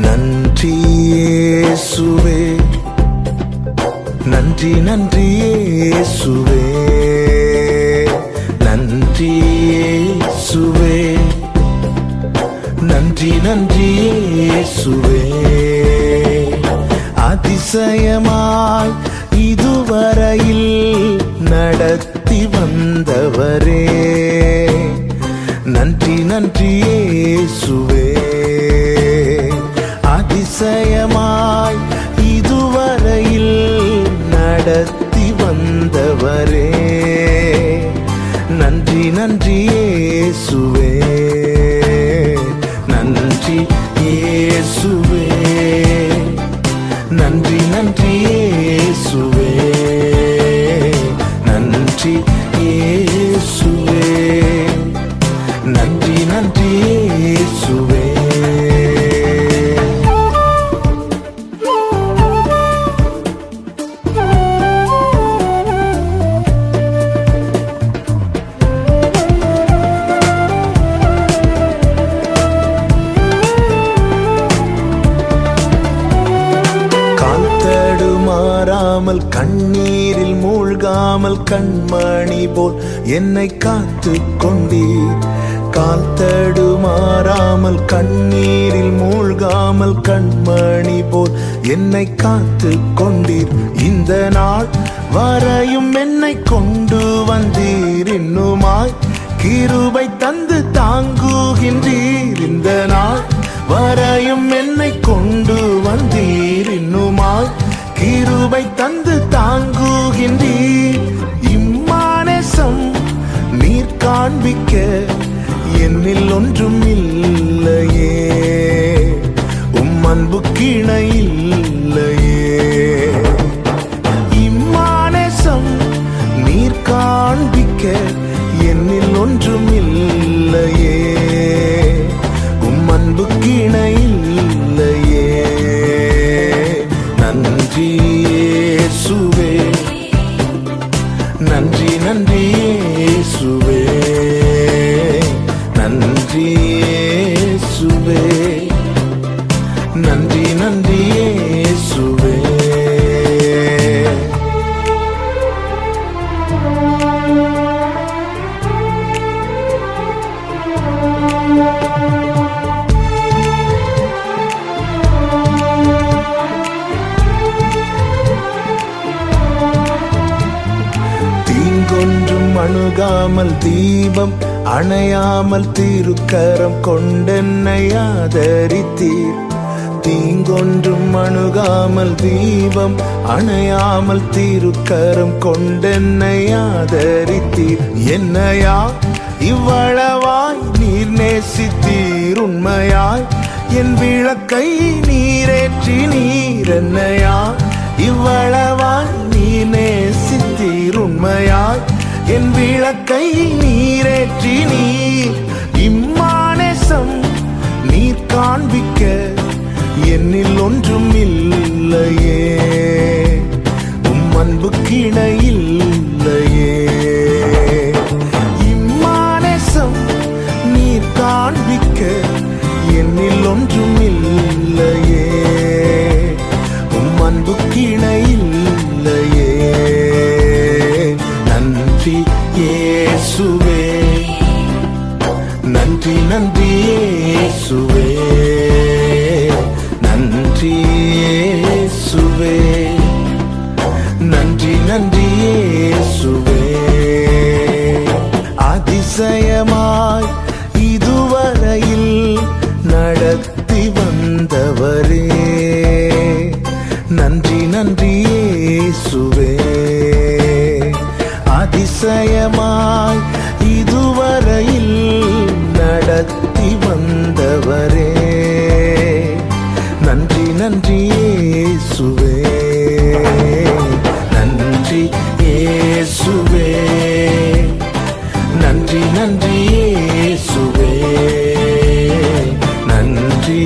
நன்றி இயேசுவே, நன்றி நன்றி இயேசுவே, நன்றி இயேசுவே, நன்றி நன்றி இயேசுவே. அதிசயமாய் இதுவரையில் நடத்தி வந்தவரே, நன்றி நன்றி இயேசுவே. அதிசயமாய் இதுவரையில் நடத்தி வந்தவரே, நன்றி நன்றி இயேசுவே, நன்றி இயேசுவே, நன்றி நன்றி இயேசுவே, நன்றி இயேசுவே, நன்றி நன்றி இயேசுவே. கண்ணீரில் மூழ்காமல் கண்மணி போல் என்னை காத்து கொண்டீர். கால் தடுமாறாமல் கண்ணீரில் மூழ்காமல் கண்மணி போல் என்னை காத்து கொண்டீர். இந்த நாள் வரையும் என்னை கொண்டு வந்தீர், இன்னுமாய் கிருபை தந்து தாங்குகின்றீர். இந்த நாள் வரையும் என்னை கொண்டு வந்தீர், இன்னுமாய் கிருபை தந்து தாங்குகின்றீர். இம்மானேசம் நீர் காண்பிக்க என்னில் ஒன்றும் இல்லையே, உம் அன்புக்கு இணை இல்லையே. இம்மானேசம் நீர் காண்பிக்க என்னில் ஒன்றும் இல்லையே, உம் அன்புக்கு இணை இல்லையே. நன்றி இயேசுவே, நன்றி நன்றி இயேசுவே, நன்றி இயேசுவே, நன்றி நன்றி இயேசுவே. தீங்கொன்றும் அணுகாமல் தீபம் அணையாமல் திருக்கரம் கொண்டென்னை ஆதரித்தீர். தீங்கொன்றும் அணுகாமல் தீபம் அணையாமல் திருக்கரம் கொண்டென்னை ஆதரித்தீர். என்னையா இவ்வளவாய் நீர் நேசித்தீர், உண்மையாய் என் விளக்கை நீரேற்றி நீர். என்னையா இவ்வளவாய் நீர் நேசித்தீர், உண்மையாய் என் விளக்கை நீரேற்றி நீர். இம்மானேசம் நீர் காண்பிக்க என்னில் ஒன்றும் இல்லையே, உம் அன்புக்கு இணை இல்லையே. இம்மானேசம் நீர் காண்பிக்க என்னில் ஒன்றும் இல்லையே, உம் அன்புக்கு இணை இல்லையே. நன்றி இயேசுவே, நன்றி நன்றி இயேசுவே, நன்றி இயேசுவே, நன்றி நன்றி இயேசுவே. அதிசயமாய் இதுவரையில் நடத்தி வந்தவரே, நன்றி நன்றி இயேசுவே. அதிசயமாய் இதுவரையில் நடத்தி வந்தவரே, நன்றி நன்றி இயேசுவே, நன்றி இயேசுவே, நன்றி நன்றி இயேசுவே, நன்றி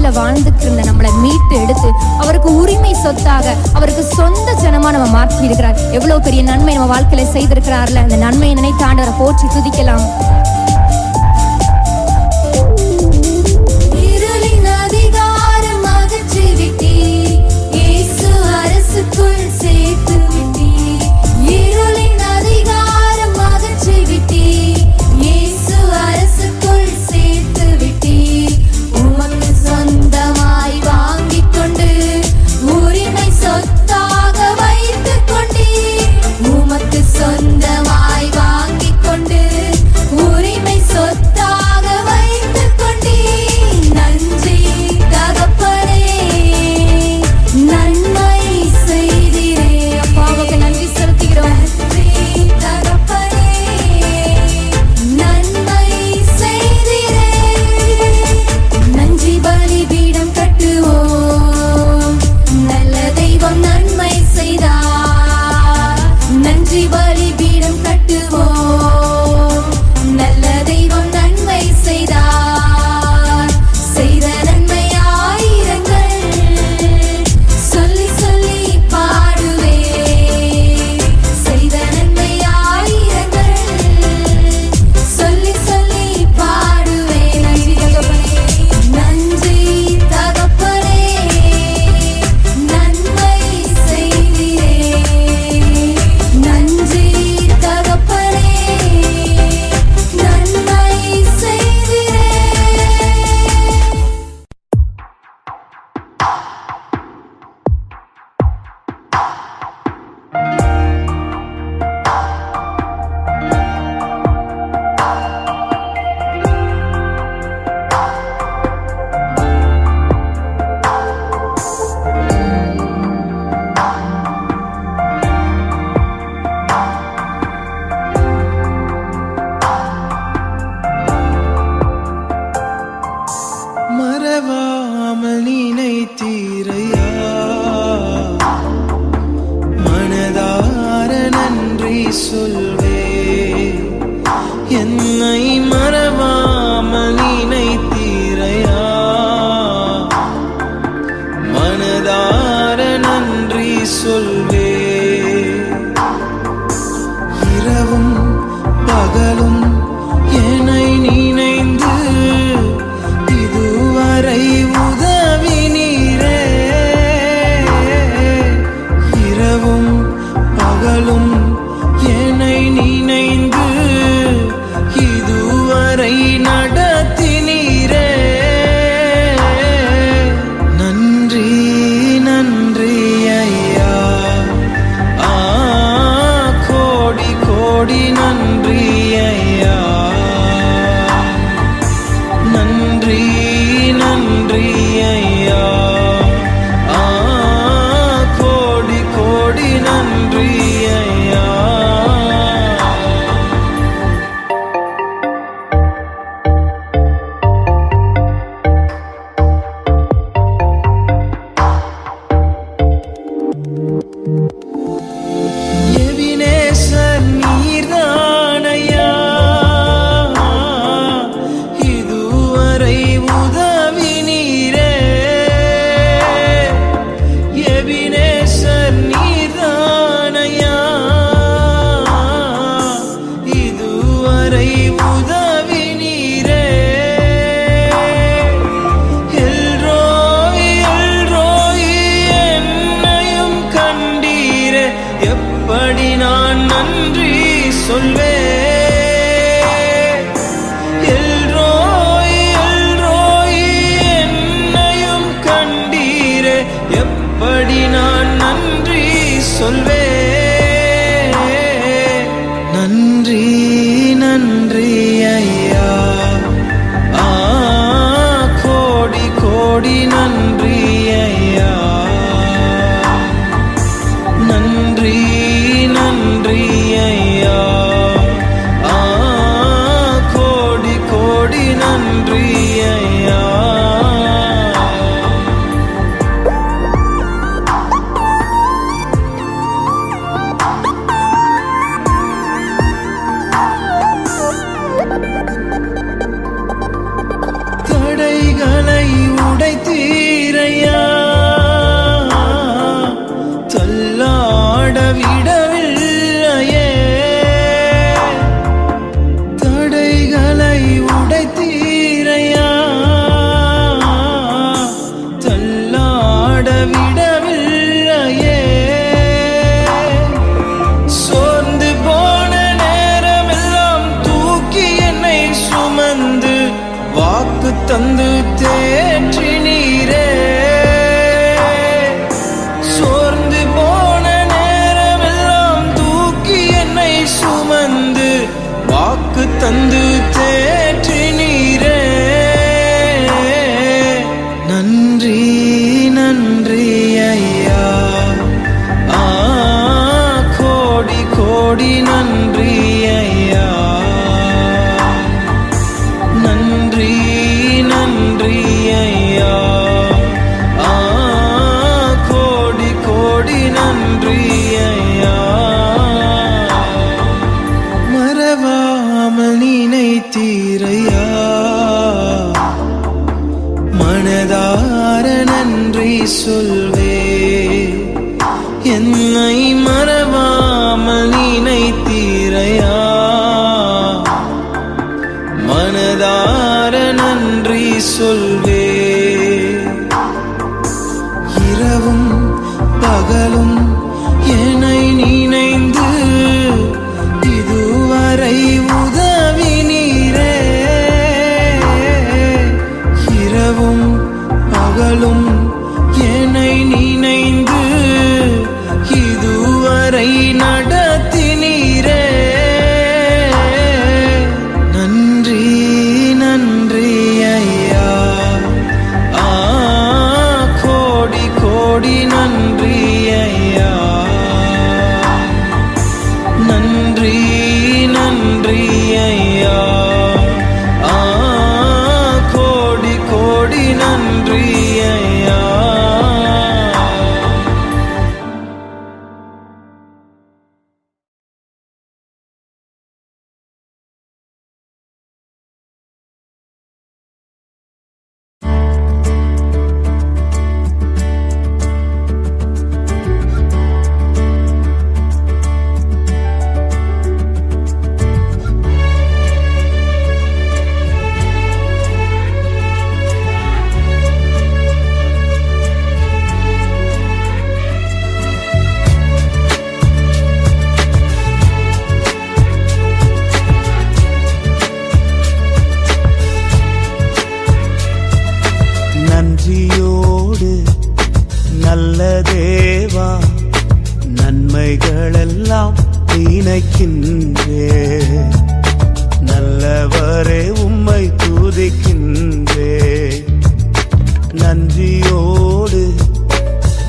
பாவத்துல வாழ்ந்துட்டு இருந்த நம்மளை மீட்டு எடுத்து அவருக்கு உரிமை சொத்தாக அவருக்கு சொந்த ஜனமா நம்ம மாற்றி இருக்கிறார். எவ்வளவு பெரிய நன்மை நம்ம வாழ்க்கையில செய்திருக்கிறார்ல. அந்த நன்மையை நினைத்து ஆண்டவரை போற்றி துதிக்கலாம். மறவாமல் நினைத்தீரையா, மனதார நன்றி சொல்வே. என்னை மறவாமல் நினைத்தீரையா, மனதார நன்றி சொல்வே. இரவும் பகலும் என்னை நினைந்து இதுவரை உதவினீரே. இரவும் பகலும் என்னை மனதார நன்றி சொல்வே. என்னை மறவாமல் நினைத்தீரையா, மனதார நன்றி சொல்வே. இரவும் பகலும் என்னை நினைந்து இதுவரை உதவினீரே. இரவும் பகலும் என்னை நினைந்து இதுவரை நடத்தினீரே. நன்றி நன்றி ஐயா, கோடி கோடி நன்றி ஐயா. நன்றி நன்றி ஐயா, கோடி கோடி நன்றி ஐயா. நன்றியோடு நல்ல தேவா, நன்மைகளெல்லாம் நினைக்கின்றே. நல்லவரே உம்மை துதிக்கின்றே. நன்றியோடு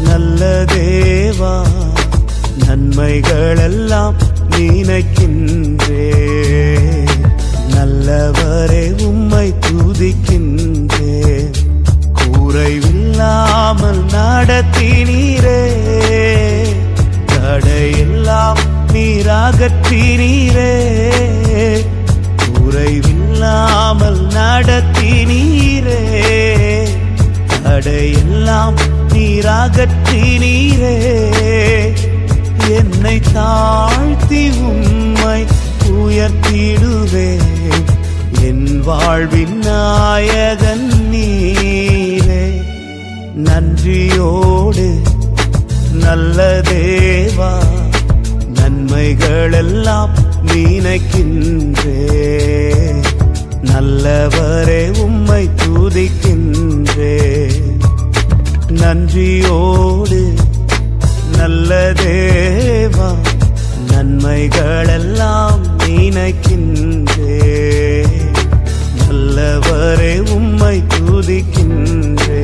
நல்ல தேவா, நன்மைகளெல்லாம் நினைக்கின்றே. நல்லவரே உம்மை துதிக்கின்றே. குறைவில்லாமல் நடத்தினீரே, தடையெல்லாம் நீராகற்றினீரே. குறைவில்லாமல் நடத்தினீரே, தடையெல்லாம் நீராகற்றினீரே. என்னை தாழ்த்தி உம்மை உயர்த்திடுவேன். என் வாழ்வின் நாயகன் நீரே. நன்றியோடு நல்ல தேவா, நன்மைகளெல்லாம் நினைக்கின்றே. நல்லவரே உம்மை துதிக்கின்றே. நன்றியோடு நல்ல தேவா, நன்மைகளெல்லாம் நினைக்கின்றே. நல்லவரே உம்மை துதிக்கின்றே.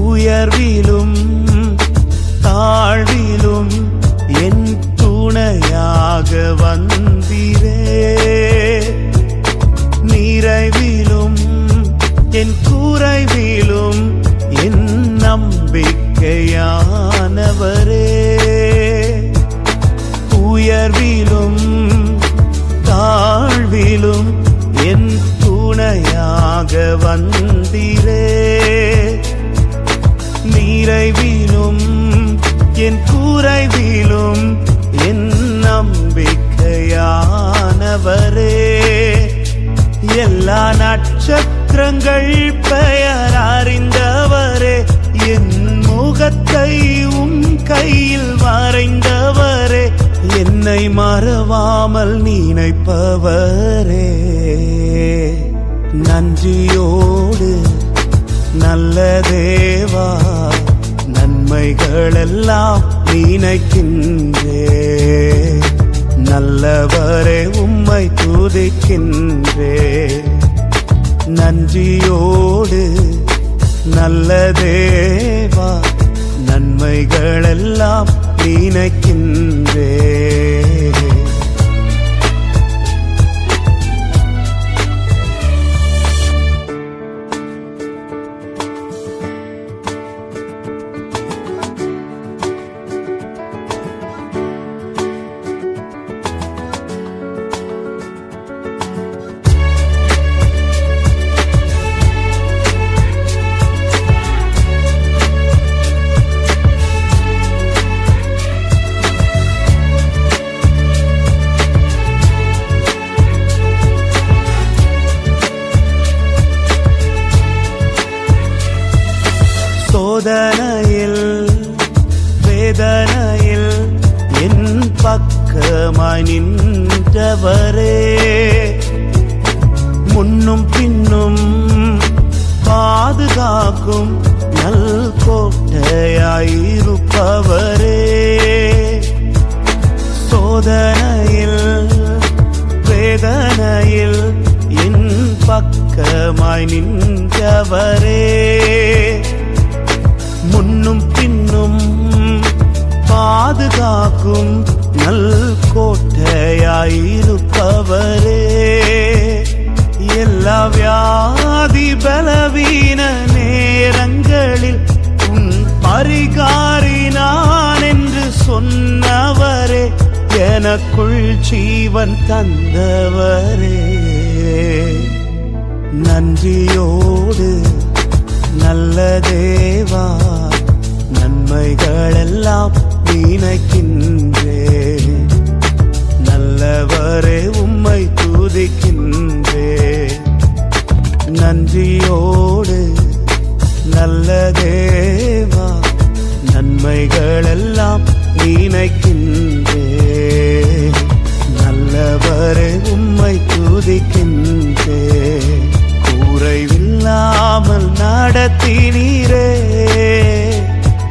உயர்விலும் தாழ்விலும் என் துணையாக வந்தீரே. நிறைவிலும் என் குறைவிலும் என் நம்பிக்கையானவரே. உயர்விலும் தாழ்விலும் என் துணையாக வந்தீரே. நிறைவிலும் என் குறைவிலும் என் நம்பிக்கையானவரே. எல்லா நட்சத்திரங்கள் பெயர் அறிந்தவரே. என் முகத்தை உம் கையில் வரைந்தவரே. என்னை மறவாமல் நினைப்பவரே. நன்றியோடு நல்ல தேவா, நன்மை நன்மைகளெல்லாம் நினைக்கின்றே. நல்லவரே உம்மை துதிக்கின்றே. நன்றியோடு நல்ல தேவா நன்மைகளெல்லாம் நினைக்கின்றே. சோதனையில் வேதனையில் என் பக்கமாய் நின்றவரே. முன்னும் பின்னும் பாதுகாக்கும் நல் கோட்டையாயிருப்பவரே. சோதனையில் வேதனையில் என் பக்கமாய் நின்றவரே. முன்னும் பின்னும் பாதுகாக்கும் நல் கோட்டையாயிருப்பவரே. எல்லா வியாதி பலவீன நேரங்களில் உன் பரிகாரி நான் என்று சொன்னவரே. எனக்குள் ஜீவன் தந்தவரே. நன்றியோடு நல்ல தேவா நன்மைகளெல்லாம் நினைக்கின்றே. நல்லவரே உம்மை துதிக்கின்றே. நன்றியோடு நல்ல தேவா நன்மைகளெல்லாம் நினைக்கின்றே. நல்லவரே உம்மை துதிக்கின்றே. குறைவில்லாமல் நடத்தினீரே.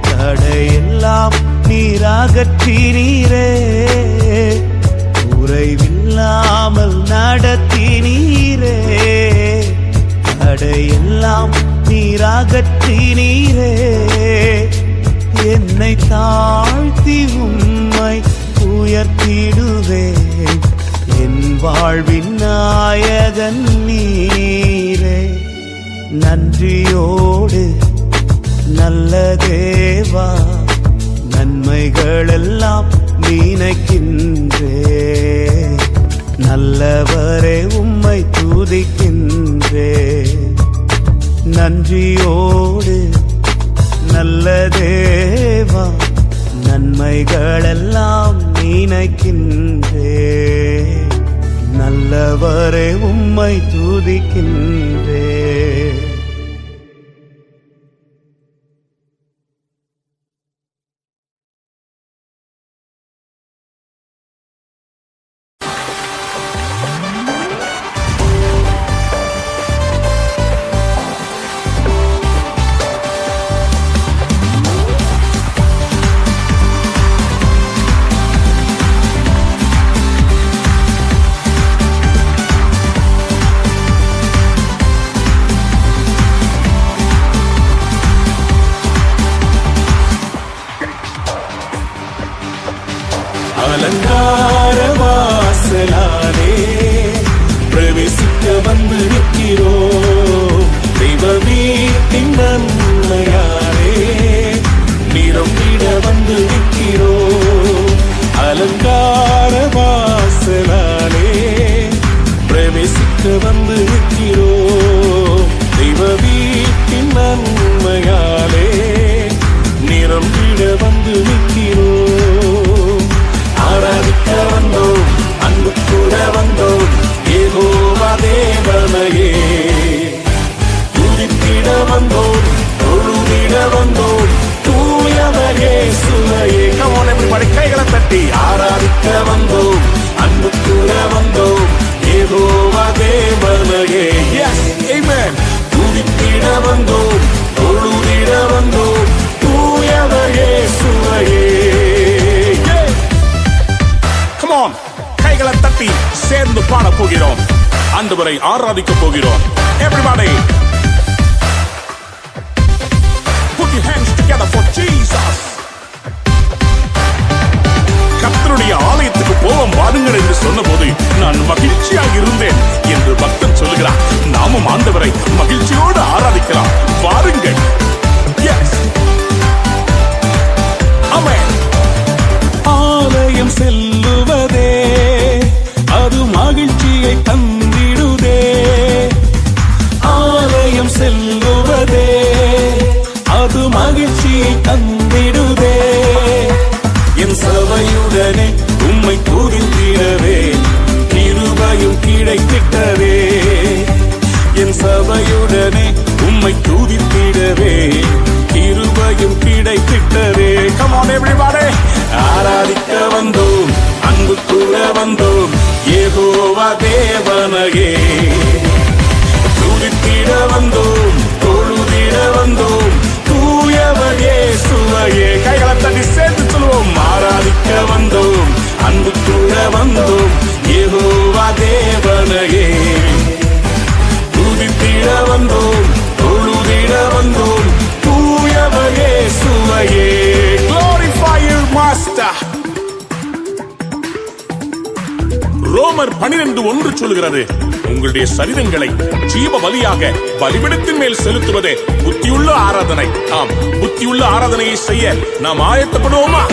தடையெல்லாம் நீராகற்றினீரே. குறைவில்லாமல் நடத்தினீரே. தடையெல்லாம் நீராகற்றினீரே. என்னை தாழ்த்தி உம்மை உயர்த்திடுவேன். என் வாழ்வின் நாயகன் நீரே. நன்றியோடு நல்ல தேவா நன்மைகளெல்லாம் நினைக்கின்றே. நல்லவரே உம்மை துதிக்கின்றே. நன்றியோடு நல்ல தேவா நன்மைகளெல்லாம் நினைக்கின்றே. நல்லவரே உம்மை துதிக்கின்றே. அலங்கார வாசலாலே பிரவேசிக்க வந்து நிற்கிறோம். தெய்வ வீட்டின் நன்மையாலே நிரம்பிட வந்து நிற்கிறோம். அலங்கார வாசலாலே பிரவேசிக்க வந்து நிற்கிறோம். தெய்வ வீட்டின் நன்மையாலே நிரம்பிட வந்து நிற்கிறோம். ஆராதிக்க வந்தோம், அன்பு கூட வந்தோம். யெகோவா தேவனையே துதித்திட வந்தோம், தொழுதிட வந்தோம். தூயவர் இயேசுவையே. Come on everybody, கைகளை தட்டி ஆராதிக்க வந்தோம், அன்பு கூட வந்தோம். யெகோவா தேவனையே. Yes, amen. துதித்திட வந்தோம், தொழுதிட வந்தோம். தூயவர் போகிறோம். ஆண்டவரை ஆராதிக்க போகிறோம். Everybody put your hands together for Jesus. கர்த்தருடைய ஆலயத்துக்கு போவோம் வாருங்கள் என்று சொன்னபோது நான் மகிழ்ச்சியாக இருந்தேன் என்று பக்தன் சொல்லுகிறார். நாமும் ஆண்டவரை மகிழ்ச்சியோடு ஆராதிக்கலாம். வாருங்கள். எஸ், ஆமென். ஆலயம் செல்லுவதே அது மகிழ்ச்சியை தந்திடுதே. ஆலயம் செல்லுவதே அது மகிழ்ச்சியை தந்திடுதே. என் சபையுடனே உம்மை துதித்திடவே கிருபையும் கிடைத்திட்டதே. என் சபையுடனே உம்மை துதித்திடவே கிருபையும் கிடைத்திட்டதே. Come on everybody. ஆராதிக்க வந்தோம், அன்பு கூற வந்தோம், யெகோவா தேவனையே. துதித்திட வந்தோம், தொழுதிட வந்தோம், தூயவர் இயேசுவையே. கைகளை தட்டி சேர்த்து சொல்லுவோம். ஆராதிக்க வந்தோம், அன்பு கூற வந்தோம், யெகோவா தேவனையே. துதித்திட வந்தோம், தொழுதிட வந்தோம், தூயவர் இயேசுவையே. Glorify your master. ரோமர் 12:1 சொல்கிறது, உங்களுடைய சரீரங்களை ஜீவ பலியாக பலிபீடத்தின் மேல் செலுத்துவதே புத்தியுள்ள ஆராதனை. ஆம், புத்தியுள்ள ஆராதனையை செய்ய நாம் ஆயத்தப்படுவோமா?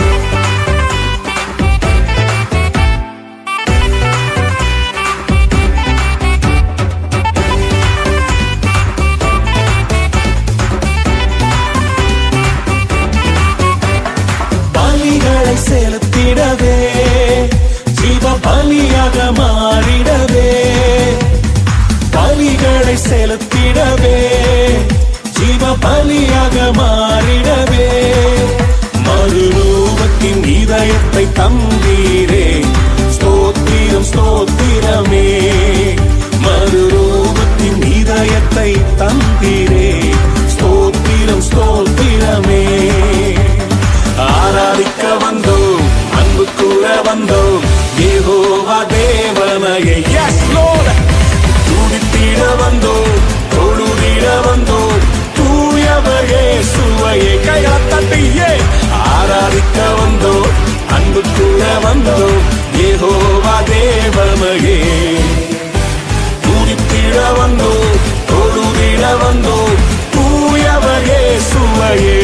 பலிகளை செலுத்திடவே, ஜீவ பலியாக மாறிடவே. பலிகளை செலுத்திடவே, ஜீவ பலியாக மாறிடவே. மறுரூபத்தின் இதயத்தை தந்தீரே, ஸ்தோத்திரம் ஸ்தோத்திரமே. மறுரூபத்தின் இதயத்தை தந்தீரே, ஸ்தோத்திரம் ஸ்தோத்திரமே. ஆராதிக்க வந்தோம், அன்பு கூற வந்தோம், யெகோவா தேவனையே. Yes Lord. துதித்திட வந்தோம், தொழுதிட வந்தோம், தூயவர் இயேசுவையே. கைகளை தட்டி ஆராதிக்க வந்தோம், அன்பு கூற வந்தோம், யெகோவா தேவனையே. துதித்திட வந்தோம், தொழுதிட வந்தோம், தூயவர் இயேசுவையே.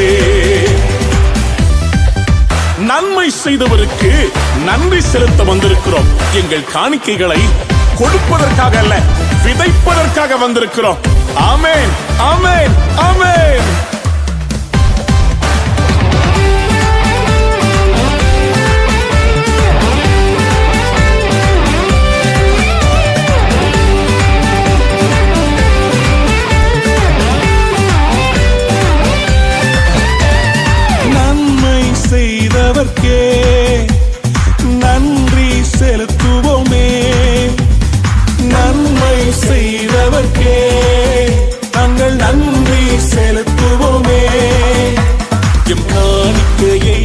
நன்மை செய்தவருக்கு நன்றி செலுத்த வந்திருக்கிறோம். எங்கள் காணிக்கைகளை கொடுப்பதற்காக அல்ல, விதைப்பதற்காக வந்திருக்கிறோம். ஆமென், ஆமென், ஆமென். நன்மை செய்தவர்க்கே நன்றி செலுத்துவோமே. நன்மை செய்தவர்க்கே நாங்கள் நன்றி செலுத்துவோமே. எம் காணிக்கையை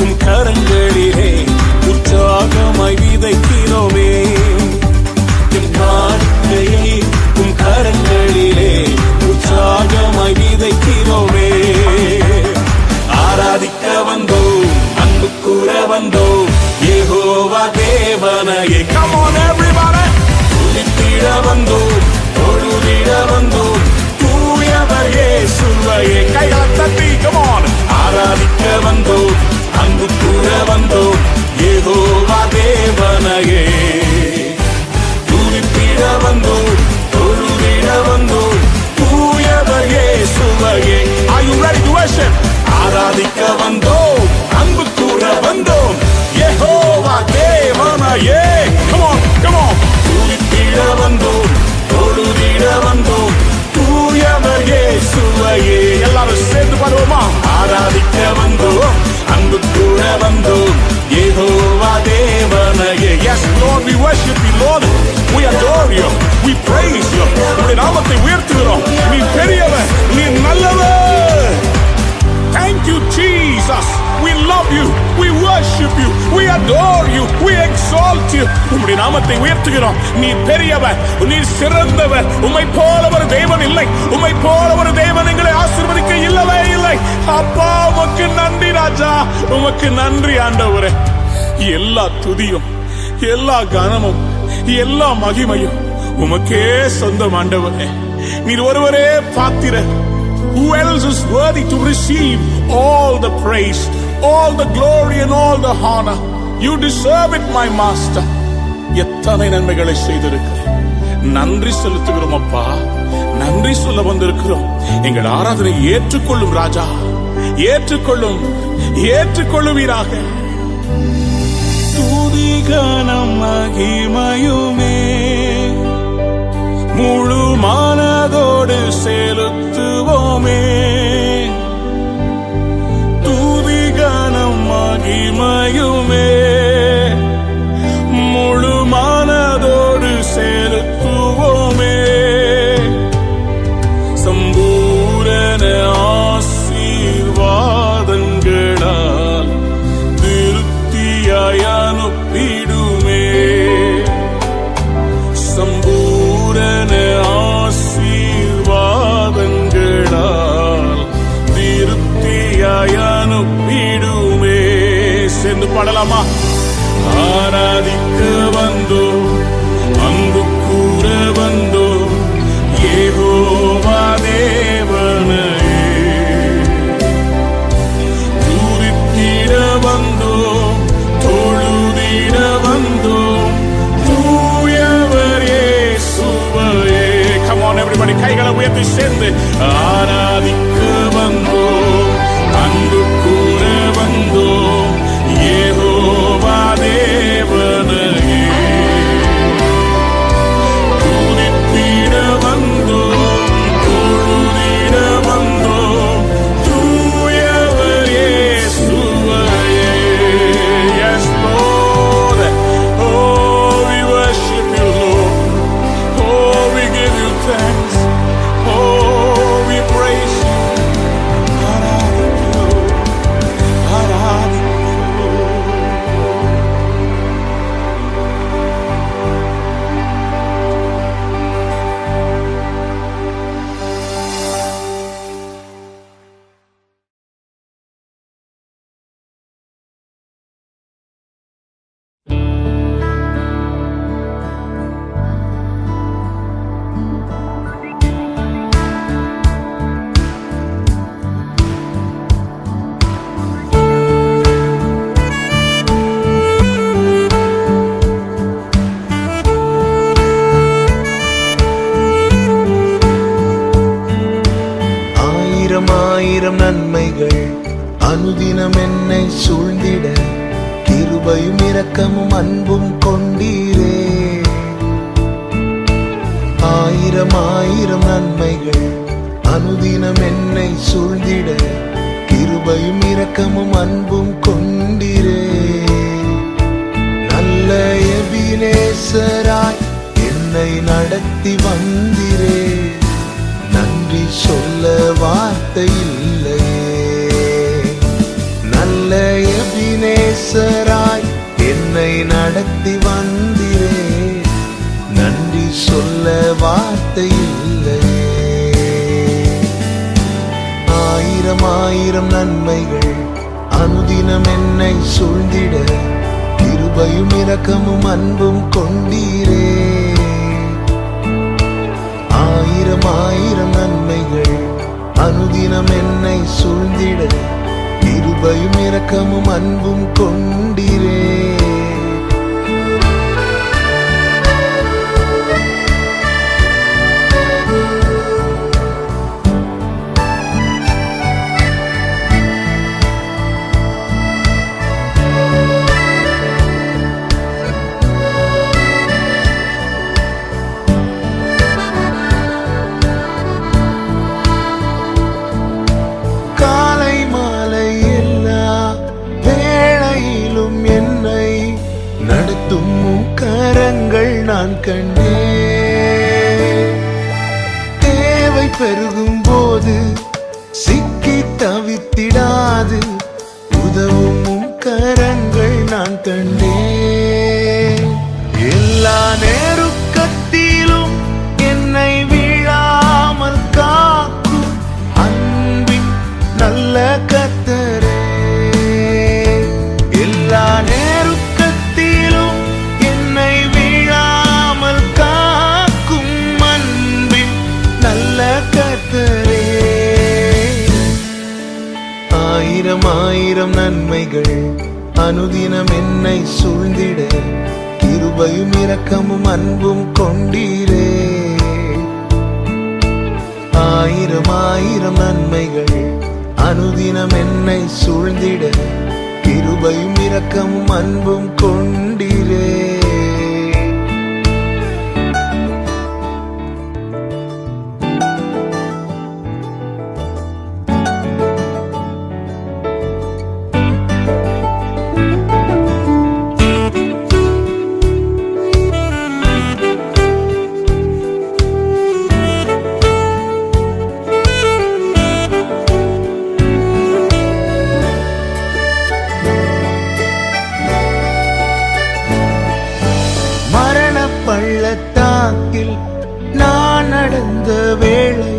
உம் கரங்களிலே உற்சாகமாய் விதைக்கிறோமே. எம் காணிக்கையை உம் கரங்களிலே உற்சாகமாய் விதைக்கிறோமே. ஆராதிக்க வந்தோம், அன்பு கூற வந்தோம், யெகோவா தேவனையே. Come on everybody. துதித்திட வந்தோம், தொழுதிட வந்தோம், தூயவர் இயேசுவையே. கைகளை தட்டி come on. ஆராதிக்க வந்தோம், அன்பு கூற வந்தோம், யெகோவா தேவனையே. துதித்திட வந்தோம், தொழுதிட வந்தோம், தூயவர் இயேசுவையே. Are you ready to worship? ஆராதிக்க வந்தோம், அன்பு கூற வந்தோம், யெகோவா தேவனையே. Come on, come on. துதித்திட வந்தோம், love you, we worship you, we adore you, we exalt you. உம்முடைய நாமத்தை உயர்த்துகிறோம். நீர் பெரியவர், நீர் சிறந்தவர். உம்மை போல ஒரு தேவன் இல்லை. உம்மை போல ஒரு தேவன் எங்களை ஆசீர்வதிக்க இல்லவே இல்லை. அப்பா உமக்கு நன்றி ராஜா, உமக்கு நன்றி ஆண்டவரே. எல்லா துதியும், எல்லா கனமும், எல்லா மகிமையும் உமக்கே சொந்தம் ஆண்டவரே. நீர் ஒருவரே பாத்திரர். Who else is worthy to receive all the praise, all the glory and all the honor? You deserve it, my master. எத்தனை நன்மைகளை செய்திருக்கிறேன். நன்றி செலுத்துகிறோம் அப்பா. நன்றி சொல்ல வந்திருக்கிறோம். எங்கள் ஆராதனை ஏற்றுக்கொள்ளும் ராஜா, ஏற்றுக்கொள்ளும், ஏற்றுக்கொள்ளுவீராக. துதிகனம் மகிமையுமே முழு மனதோடு செலுத்துவோமே. துதிகனம் மகிமையுமே முழு மனதோடு செலுத்துவோமே. சம்பூரண ஆசீர்வாதங்களால் திருப்தியாய் அனுப்பிடுமே. சம்பூரண ஆசீர்வாதங்களால் திருப்தியாய் அனுப்பிடுமே. சேர்ந்து பாடலாமா? ஆராதிக்க வந்தோம், அன்பு கூற வந்தோம், யெகோவா தேவனையே. துதித்திட வந்தோம், தொழுதிட வந்தோம், தூயவர் இயேசுவையே. Come on everybody, கைகளை உயர்த்தி சேர்ந்து ஆராதிக்க வந்தோம், அன்பு கூற வந்தோம், யெகோவா தேவனையே. துதித்திட வந்தோம், தொழுதிட வந்தோம், தூயவர் இயேசுவையே. Yes Lord, oh we worship you Lord, oh we give you thanks, oh we praise you. ஆயிரம் நன்மைகள் அனுதினம் என்னை சூழ்ந்திட கிருபையும் இரக்கமும் அன்பும் கொண்டீரே. ஆயிரம் ஆயிரம் நன்மைகள் அனுதினம் என்னை சூழ்ந்திட கிருபையும் இரக்கமும் அன்பும் கொண்டீரே. நல்ல எபினேசராய் என்னை நடத்தி வந்தீரே. நன்றி சொல்ல வார்த்தை இல்லையே. நல்ல எபினேசராய் என்னை நடத்தி வந்தீரே. நன்றி சொல்ல வார்த்தை இல்லையே. ஆயிரம் ஆயிரம் நன்மைகள் அனுதினம் என்னை சூழ்ந்திட கிருபையும் இரக்கமும் அன்பும் கொண்டீரே. ஆயிரம் ஆயிரம் நன்மைகள் அனுதினம் என்னை சூழ்ந்திட கிருபையும் இரக்கமும் அன்பும் கொண்டீரே. நான் கண்டே. தேவை பெருகும் போது சிக்கி தவித்திடாது உதவும் கரங்கள் நான் கண்டேன். எல்லா நெருக்கத்திலும் என்னை வீழாமல் காக்கும் அன்பின் நல்ல கர்த்தரே. எல்லா நெருக்கத்திலும் என்னை வீழாமல் காக்கும் அன்பின் நல்ல கர்த்தரே. ஆயிரம் ஆயிரம் நன்மைகள் அனுதினம் என்னை சூழ்ந்திட கிருபையும் இரக்கமும் அன்பும் கொண்டீரே. ஆயிரம் ஆயிரம் நன்மைகள் அனுதினம் என்னை சூழ்ந்திட கிருபையும் இரக்கமும் அன்பும் கொண்டீரே. பள்ளத்தாக்கில் நான் நடந்த வேளை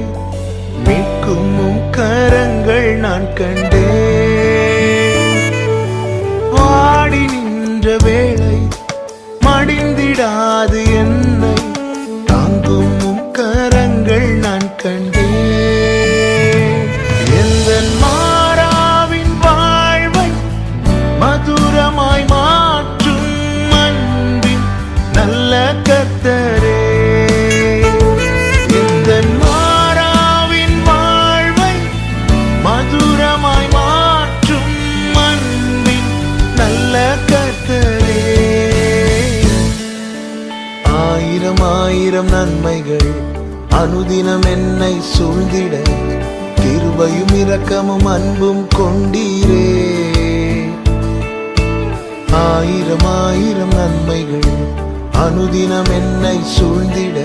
மீட்கும் கரங்கள் நான் கண்டேன். வாடி நின்ற வேளை மடிந்திடாது என்னை தாங்கும் கரங்கள் நான் கண்டேன். எந்த மாறாவின் வாழ்வை மதுரமாய் மாற்றும் அன்பின் நல்ல கர்த்தரே. இந்த மாறாவின் வாழ்வை மதுரமாய் மாற்றும் அன்பின் நல்ல கர்த்தரே. ஆயிரம் ஆயிரம் நன்மைகள் அனுதினம் என்னை சூழ்ந்திட கிருபையும் இரக்கமும் அன்பும் கொண்டீரே. ஆயிரம் ஆயிரம் நன்மைகள் அனுதினம் என்னை சூழ்ந்திட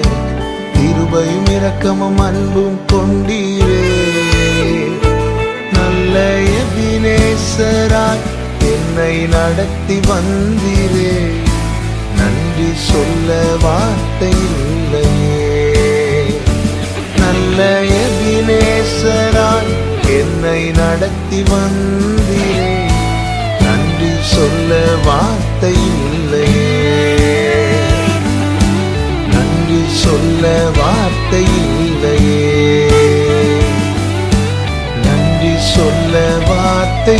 கிருபையும் இரக்கமும் அன்பும் கொண்டீரே. நல்ல எபினேசராய் என்னை நடத்தி வந்தீரே. நன்றி சொல்ல வார்த்தை இல்லையே. நல்ல எபினேசராய் என்னை நடத்தி வந்தீரே. நன்றி சொல்ல வார்த்தை இல்லையே. நன்றி சொல்ல வார்த்தை இல்லையே. நன்றி சொல்ல வார்த்தை